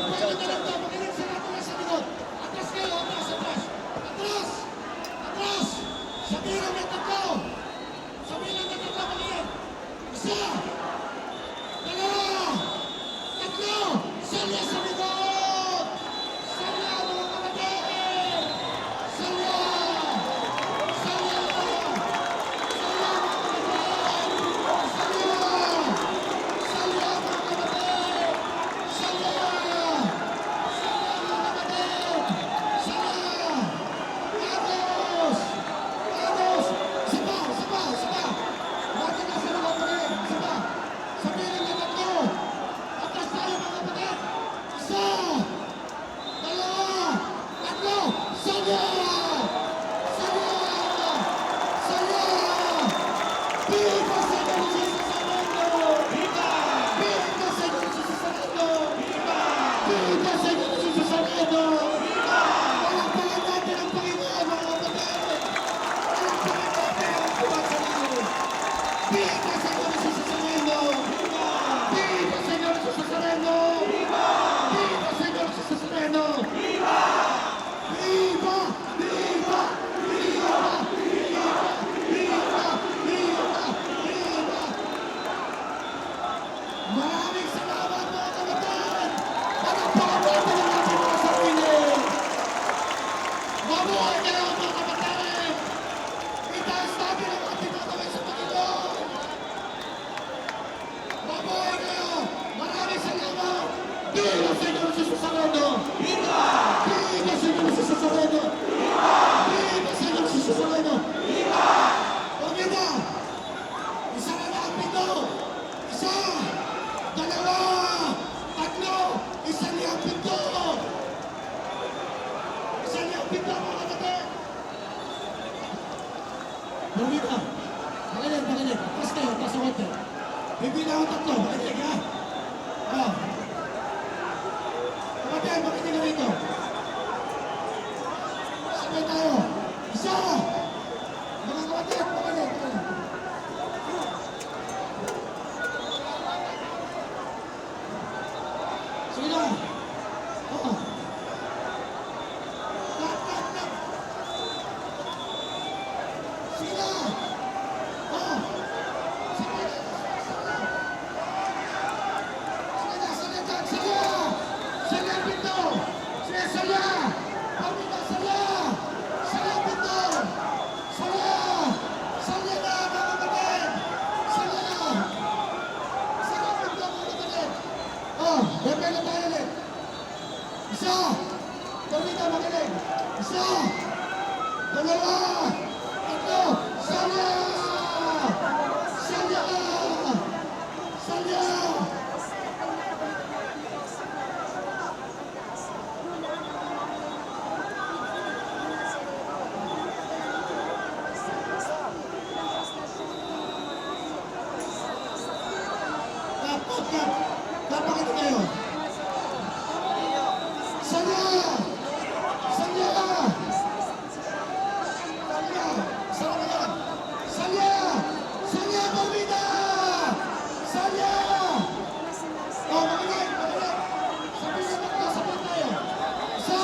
Pwede na lang ito. Makinig sa natin sa likod. Atras kayo. Atras. Atras. Atras. Atras. Sabihin lang ng tatlo. Sabihin lang ng tatlo. Makinig. Isa. Dalawa. Tatlo. Salya sa likod. Salya mga kapatid. Salya. Salya. Salya mga kapatid. Salya. Salya mga kapatid. Salya. Salya mga kapatid. Salya. Ados. Ados. Isa pa. Isa pa. Isa pa. Bakit na sa mga kapatid? Isa pa. Sabihin ng tatlo. Atras tayo mga kapatid. Isa. Dalawa. Tatlo. Salya. Salya. Salya. Viva Señor Jesus al mundo. Viva. Viva Señor Jesus al mundo. Viva. Viva Señor Jesus al mundo. Viva. Palakpakan natin ang Panginoon mga kapatid. Palakpakan natin ang Panginoon. Viva Señor Jesus al mundo. Viva. Viva Señor Jesus al mundo. Viva. Viva Señor Jesus al mundo. Viva. Viva. Viva. Viva. Viva. Viva. Viva. Viva. Maraming salamat mga kapatid. Palakpakan natin ang ating mga sarili. Mabuhay kayo mga kapatid. Itaas natin ang ating mga kamay sa Panginoon. Mabuhay kayo. Maraming salamat. Viva Señor Jesus al mundo. Viva. Viva Señor Jesus al mundo. Viva. Viva Señor Jesus al mundo. Viva. Pumina. Isa na lang ang pito. Isa. Dalawa. Tatlo. Isa na ang pito. Isa na ang pito mga kapatid. Pumina. Makinig, makinig. Atras kayo, atras sa konti. Bibili ako tatlo. Makinig ha. Oh. Kapatid, makinig na rito. Sabay tayo. Isa. Mga kapatid, makinig, makinig. Sige na. Oo. Lahat. Sige na. Oo. Sige na. Sige na. Sige ang pinto. Sige. Pamina, sige. Sige ang pinto. Sige. Sige na mga kapatid. Sige. Sige ang pinto mga kapatid. Oh, bebe na tayo ulit. Isa. Pamina, makinig. Isa. Dalawa. Tatlo. Sige. Sige. Sige. Kapakit kayo. Salya! Salya! Salya! Salya! Salya! Salya! Pamina! Salya! Oh, makinig! Makinig! Sabihin mo ko, sabihin tayo. Isa!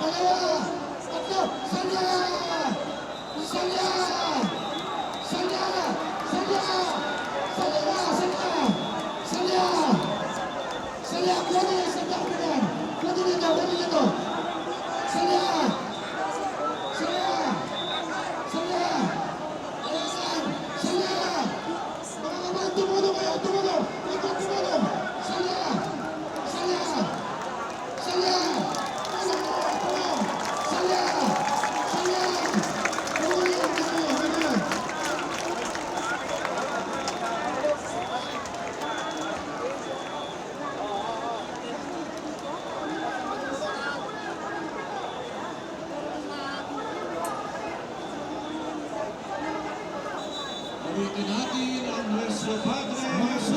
Dalawa! Tatlo! Salya! Salya! Salya! Salya! Salya! Salya! Salya! Salya! Kuha nyo yung salya ko yan! Kuha nyo nito! Kuha nyo nito! Salya! Salya! Salya! Ayan! Salya! Mga kapatid, tumulong kayo! Tumulong! Ikaw tumulong! Salya! Salya! Salya! Tulong kayo! Tulong! Salya! Salya! Tulong yan! Tulong yan! Gamitin natin ang nuestro Padre Jesus.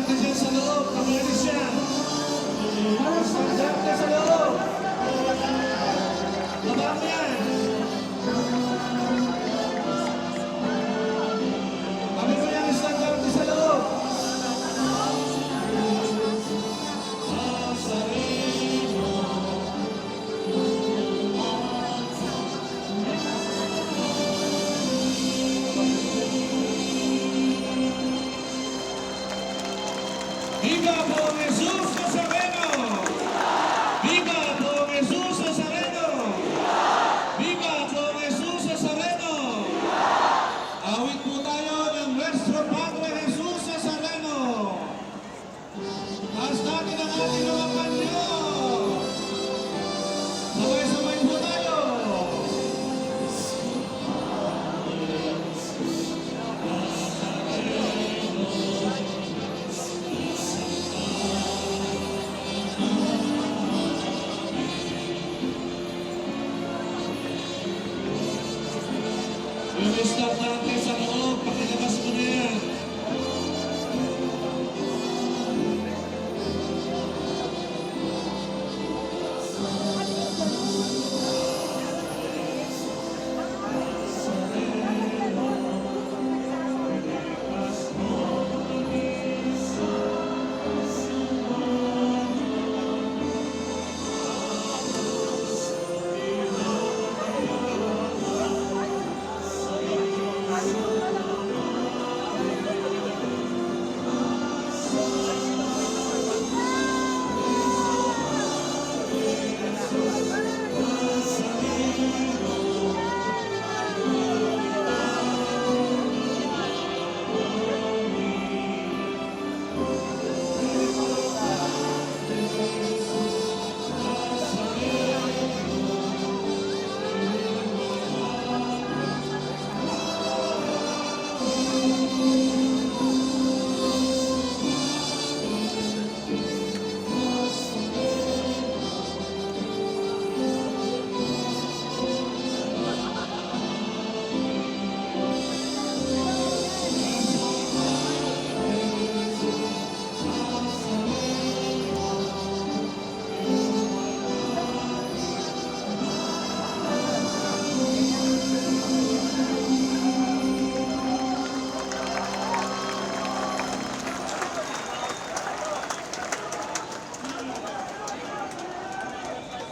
estandarte dyan sa loob. Kamalis yan. Estandarte sa loob. Baba mo yan. Kami mo yan, estandarte sa loob. Viva por Jesús Nazareno! Viva por Jesús Nazareno! Viva por Jesús Nazareno! Awit po tayo ng Nuestro Padre Jesus Nazareno. Taas natin ang ating mga panyo. Sabay-sabay po tayo. Yung start natin sa loob, pakilabas mo na yan.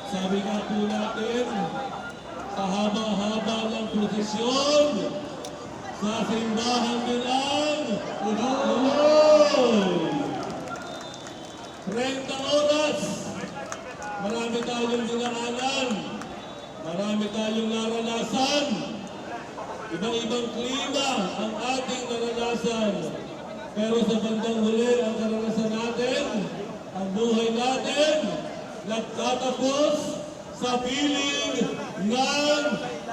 Sabi nga po natin, sa haba-haba ng prosesyon, sa simbahan din ang Uloy! 30 oras! Marami tayong dinaanan, marami tayong naranasan, ibang-ibang klima ang ating naranasan. Pero sa bandang huli, ang karanasan natin, ang buhay natin, nagtatapos sa piling ng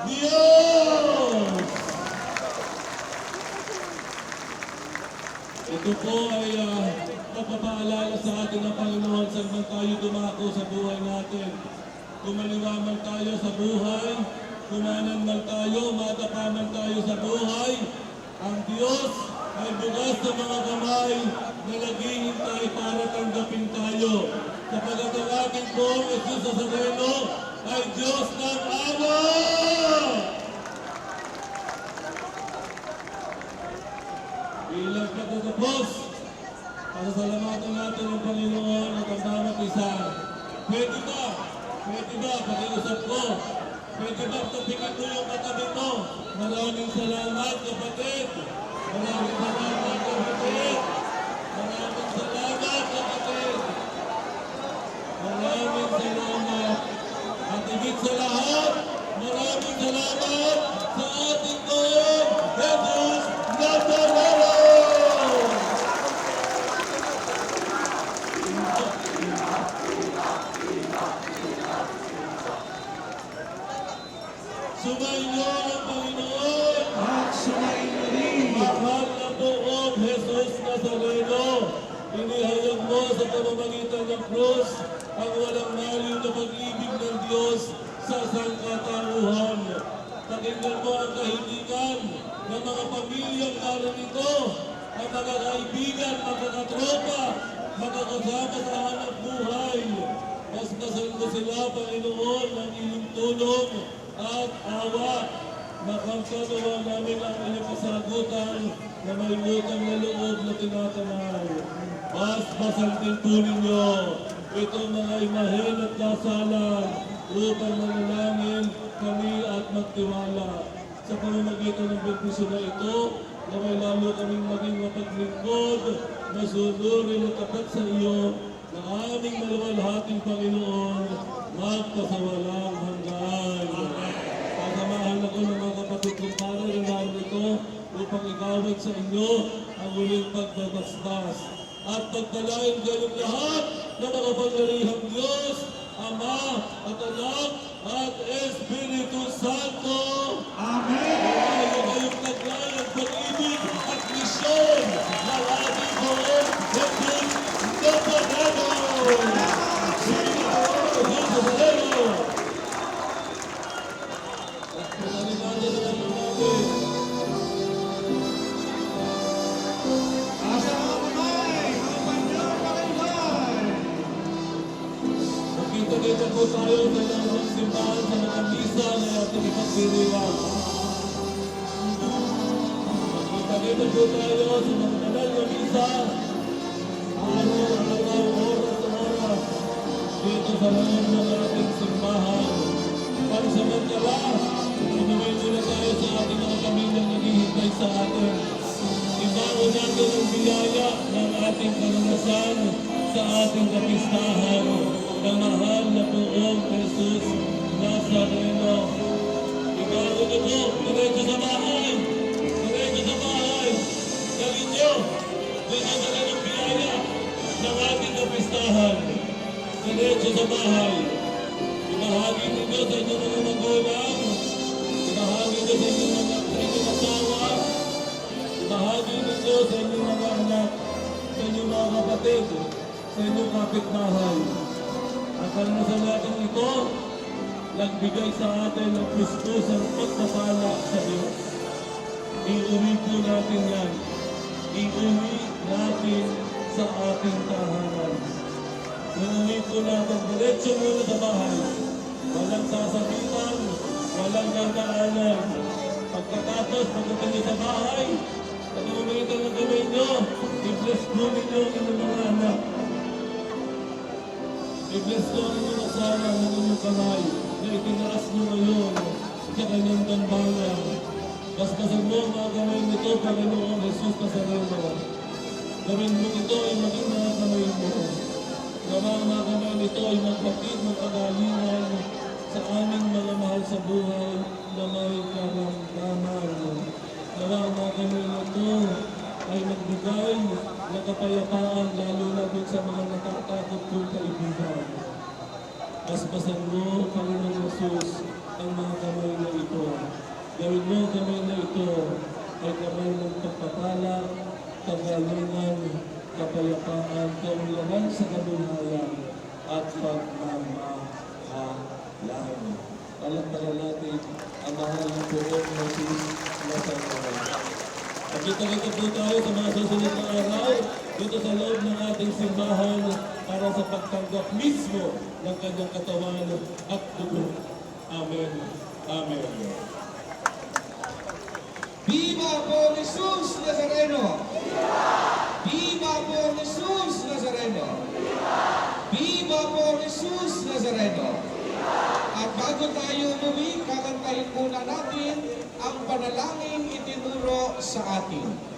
Diyos! Ito po ay pagpapaalala sa atin ng Panginoon saan man tayo dumako sa buhay natin. Kumaliwa man tayo sa buhay, kumanan man tayo, madapa man tayo sa buhay, ang Diyos ay bukas sa mga kamay na naghihintay para tanggapin tayo. Sapagat ang ating pong Jesus Nazareno ay Diyos ng Ama! Bilang pagtatapos, pasasalamatan natin ang Panginoon at ang bawat isa. Pwede ba? Pakiusap ko. Pwede ba tapikin mo yung katabi mo? Maraming salamat, kapatid. Maraming salamat, kapatid. Maraming salamat, kapatid. Maraming salamat. At higit sa lahat, maraming salamat sa ating Panginoon, Jesus Nazareno! Sumainyo ang Panginoon at sumainyo rin. Mahal na poong Jesus Nazareno, inihayag mo sa pamamagitan ng krus ang walang maliw na pag-ibig ng Diyos sa sangkatauhan. Pakinggan mo ang kahilingan ng mga pamilyang naroon ito, ang mga kaibigan, mga katropa, makakasama sa hanap buhay. Paspasan mo sila, Panginoon, ng iyong tulong at awa. Makapagawa namin ang iyong kasagutan na may utang na loob na tinatanay. Paspasan din po ninyo itong mga imahen at dasalan upang manalangin kami at magtiwala. Sa pamamagitan ng bendisyon na ito, na may lalo kaming maging mapaglingkod, masunurin at tapat sa iyo, na aming maluwalhating Panginoon, magpasawalang hanggan. Pasamahan ako ng mga kapatid kong para na narito upang ikawat sa inyo ang muling pagbabasbas. At pagdalain kayong lahat na makapangyarihang Diyos, Ama at Anak at Espiritu Santo. Amen! Ayaw kayong taglay at pag-ibig at misyon na ating Panginoon Jesus Nazareno! Jesus Nazareno! At pinalimanan na naman natin. Asa ang kamay! Ang Panginoon Panginoon! Magkita-kita po tayo sa ng simbahan sa mga misa na ating ipagdiriwang. Magkita-kita po tayo sa mga banal na misa. Araw-araw, oras-oras, dito sa loob ng ating simbahan. Pansamantala, umuwi muna tayo sa ating mga pamilyang naghihintay sa atin. Ibangon natin ang biyaya ng ating karanasan sa ating kapistahan ng mahal na Poong Jesus Nazareno. Ibangon ito, diretso sa bahay! Diretso sa bahay! Gawin nyo! Dinadala ng biyaya ng ating kapistahan. Diretso sa bahay. Ibahagi ninyo sa inyong mga magulang. Ibahagi ninyo sa inyong asawa. Ibahagi ninyo sa inyong mga anak. Sa inyong mga kapatid. Sa inyong kapitbahay. Ang karanasan natin ito, nagbigay sa atin ng Kristusang pagpapala sa Diyos. Iuwi po natin yan. Iuwi natin sa ating tahanan. Iuwi po natin diretso muna sa bahay. Walang sasabitan, walang gagaanan. Pagkatapos, pagdating niyo sa bahay, pag-umitan ng kamay niyo, i-bless po ninyo ang inyong mga anak. I-bless ko ang inyong asawa ng inyong kamay na itinaas niyo ngayon sa kanyang tambangan. Basbasan mo ang mga kamay nito, Panginoong Jesus Nazareno. Gawin mo ito ay maging mga kamay mo. Gawa ang mga kamay nito ay magpatid ng kagalingan sa aming mga mahal sa buhay na may karamdaman. Gawa ang mga kamay nito ay magbigay ng kapayapaan lalo na dun sa mga natatakot kong kaibigan. Basbasan mo, Panginoong Jesus, ang mga kamay na ito. Gawin mo ang kamay na ito ay kamay ng pagpapala, kagalingan, kapayapaan, kaunlaran sa kabuhayan at pagmamahalan. Palakpakan natin ang mahal na Poong Jesus Nazareno. Pagkita-kita po tayo sa mga susunod na araw dito sa loob ng ating simbahan para sa pagtanggap mismo ng kanyang katawan at dugo. Amen. Amen. Viva por Jesus Nazareno! Viva por Jesus Nazareno! Viva por Jesus Nazareno! At bago tayo umuwi, kakantahin muna natin ang panalangin itinuro sa atin.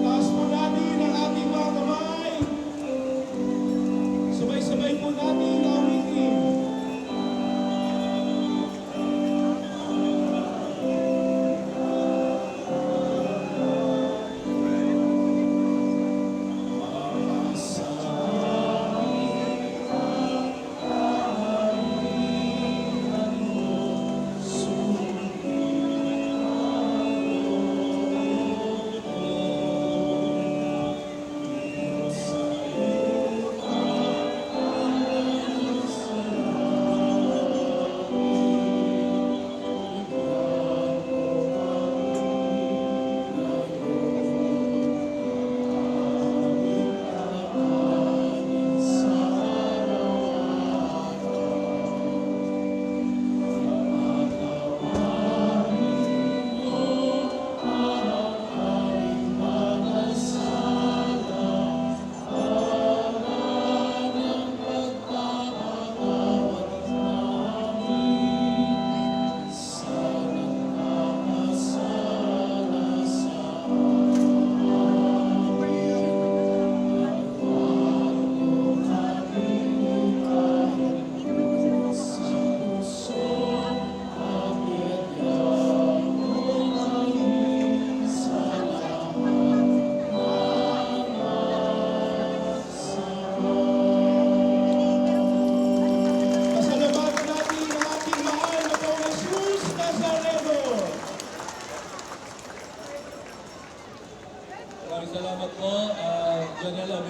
Taas po natin ang ating mga kamay. Sabay-sabay po natin awitin.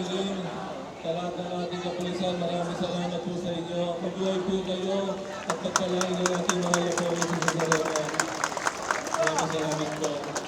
family, sa lahat ng ating kapulisan, maraming salamat po sa inyo. Mabuhay po kayo at pagpalain ng ating mahal na po sa Nazareno. Maraming salamat po.